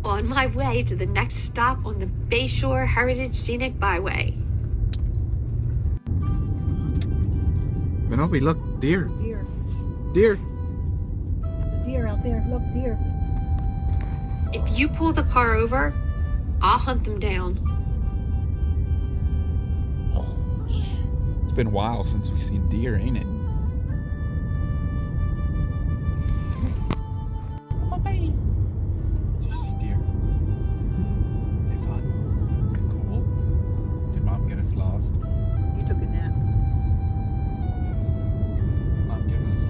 On my way to the next stop on the Bayshore Heritage Scenic Byway. Penelope, look, deer. Deer. Deer. There's a deer out there. Look, deer. If you pull the car over, I'll hunt them down. It's been a while since we've seen deer, ain't it? Did you see deer? Is it fun? Is it cool? Did Mom get us lost? You took a nap. Mom getting us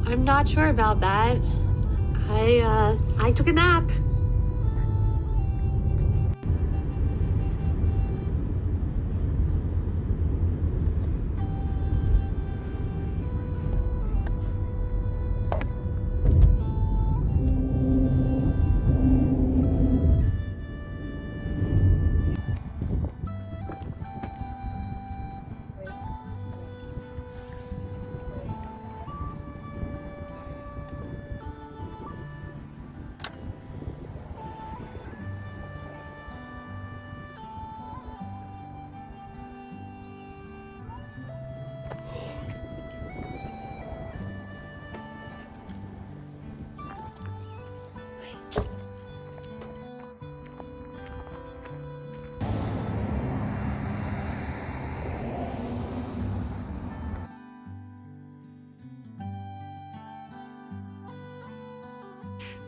lost? I'm not sure about that. I took a nap.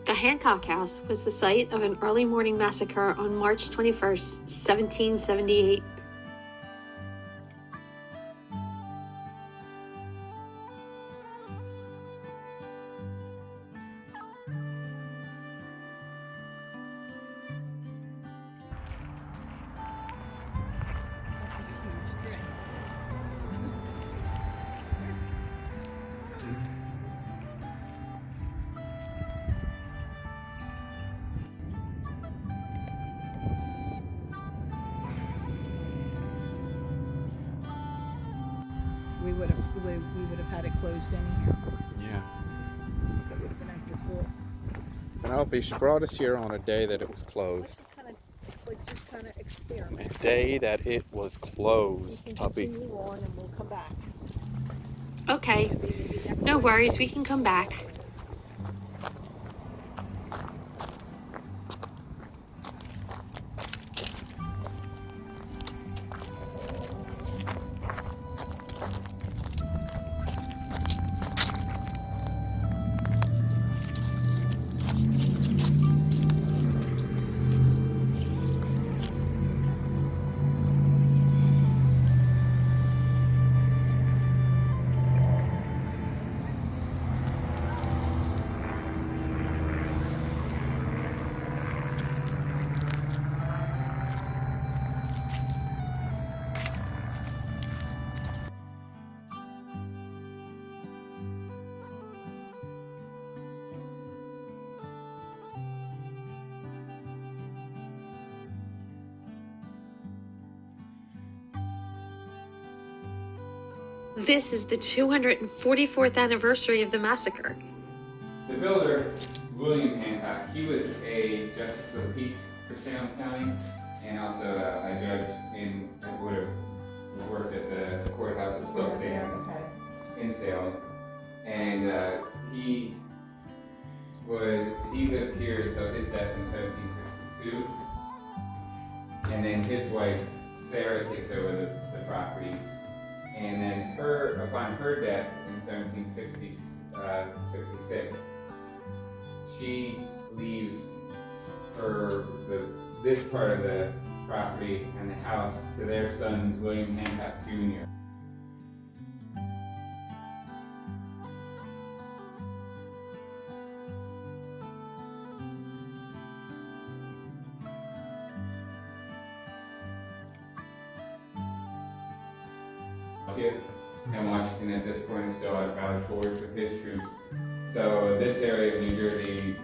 The Hancock House was the site of an early morning massacre on March 21st, 1778. We would have had it closed anyhow. Yeah. That would have been after 4. Penelope, she brought us here on a day that it was closed. Let's just kind of experiment. A day that it was closed, We can puppy. continue on and we'll come back. Okay, Maybe next no week. worries, we can come back. This is the 244th anniversary of the massacre. The builder, William Hancock, he was a justice of the peace for Salem County and also a judge in would have worked at the courthouse that still stands in Salem. And he lived here until his death in 1762. And then his wife, Sarah, takes over the property. And then upon her death in 1766, she leaves this part of the property and the house to their sons, William Hancock Jr. And Washington at this point is still at Valley Forge with his troops. So this area of New Jersey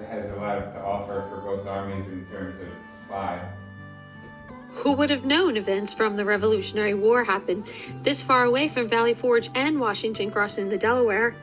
has a lot to offer for both armies in terms of supply. Who would have known events from the Revolutionary War happened this far away from Valley Forge and Washington crossing the Delaware?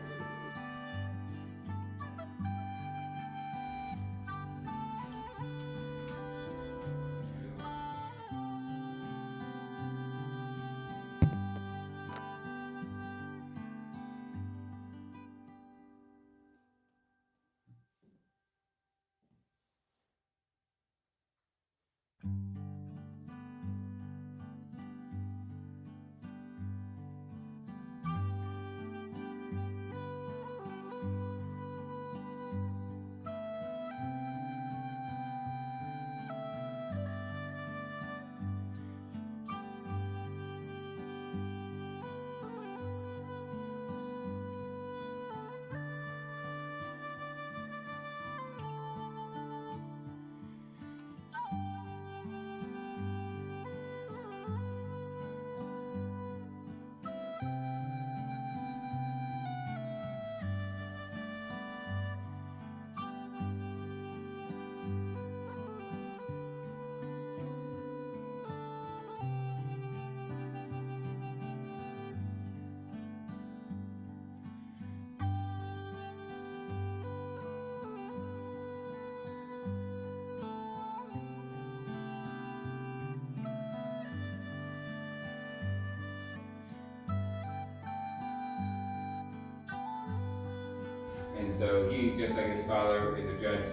And so he, just like his father, is a judge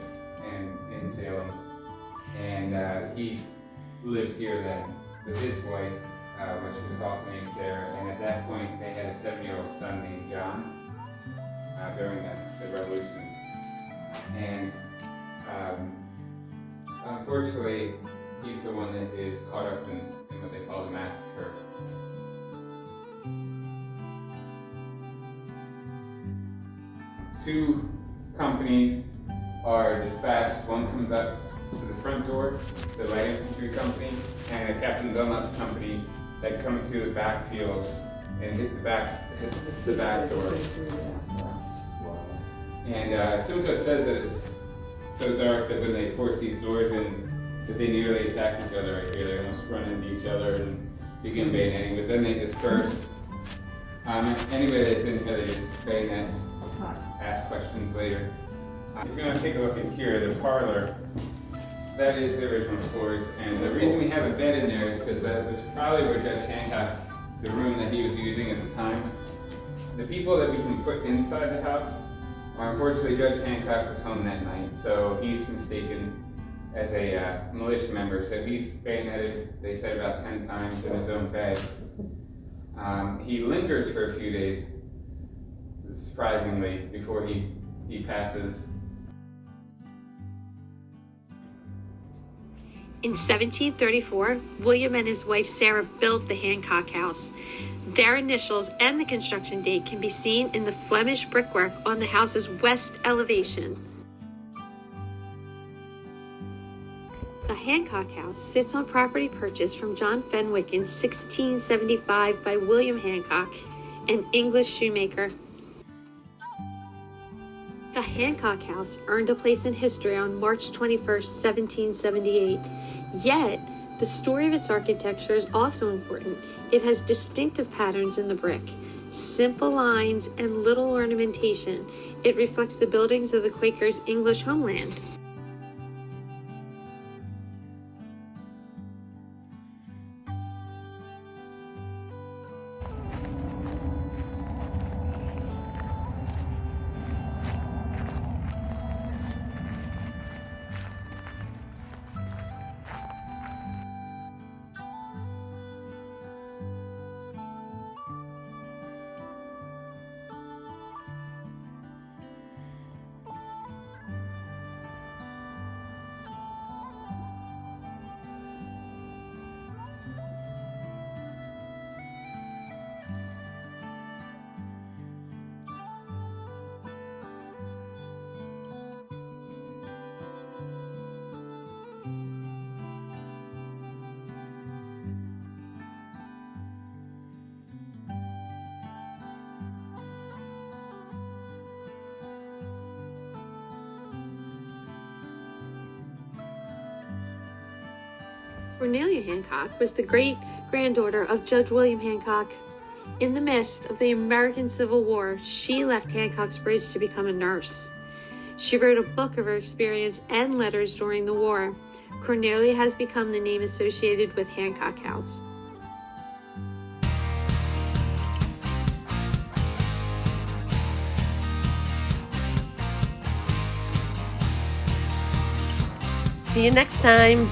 in Salem. And he lives here then with his wife, which is also named Sarah. And at that point, they had a 7-year-old son named John during the revolution. And unfortunately, he's the one that is caught up in what they call the massacre. Two companies are dispatched. One comes up to the front door, the light infantry company, and a Captain Dunlop's company that come through the backfields and hit the back door. And Simcoe says that it's so dark that when they force these doors in, that they nearly attack each other right here. They almost run into each other and begin bayoneting, but then they disperse. Anybody that's in here, they just bayonet, ask questions later. We're going to take a look in here, the parlor. That is the original floors, and the reason we have a bed in there is because that was probably where Judge Hancock, the room that he was using at the time. The people that we can put inside the house, unfortunately Judge Hancock was home that night, so he's mistaken as a militia member, so he's bayoneted, they said, about 10 times in his own bed. He lingers for a few days, surprisingly, before he passes. In 1734, William and his wife Sarah built the Hancock house. Their initials and the construction date can be seen in the Flemish brickwork on the house's west elevation. The Hancock house sits on property purchased from John Fenwick in 1675 by William Hancock, an English shoemaker. The Hancock house earned a place in history on March 21, 1778. Yet, the story of its architecture is also important. It has distinctive patterns in the brick, simple lines, and little ornamentation. It reflects the buildings of the Quakers' English homeland. Cornelia Hancock was the great-granddaughter of Judge William Hancock. In the midst of the American Civil War, she left Hancock's Bridge to become a nurse. She wrote a book of her experience and letters during the war. Cornelia has become the name associated with Hancock House. See you next time.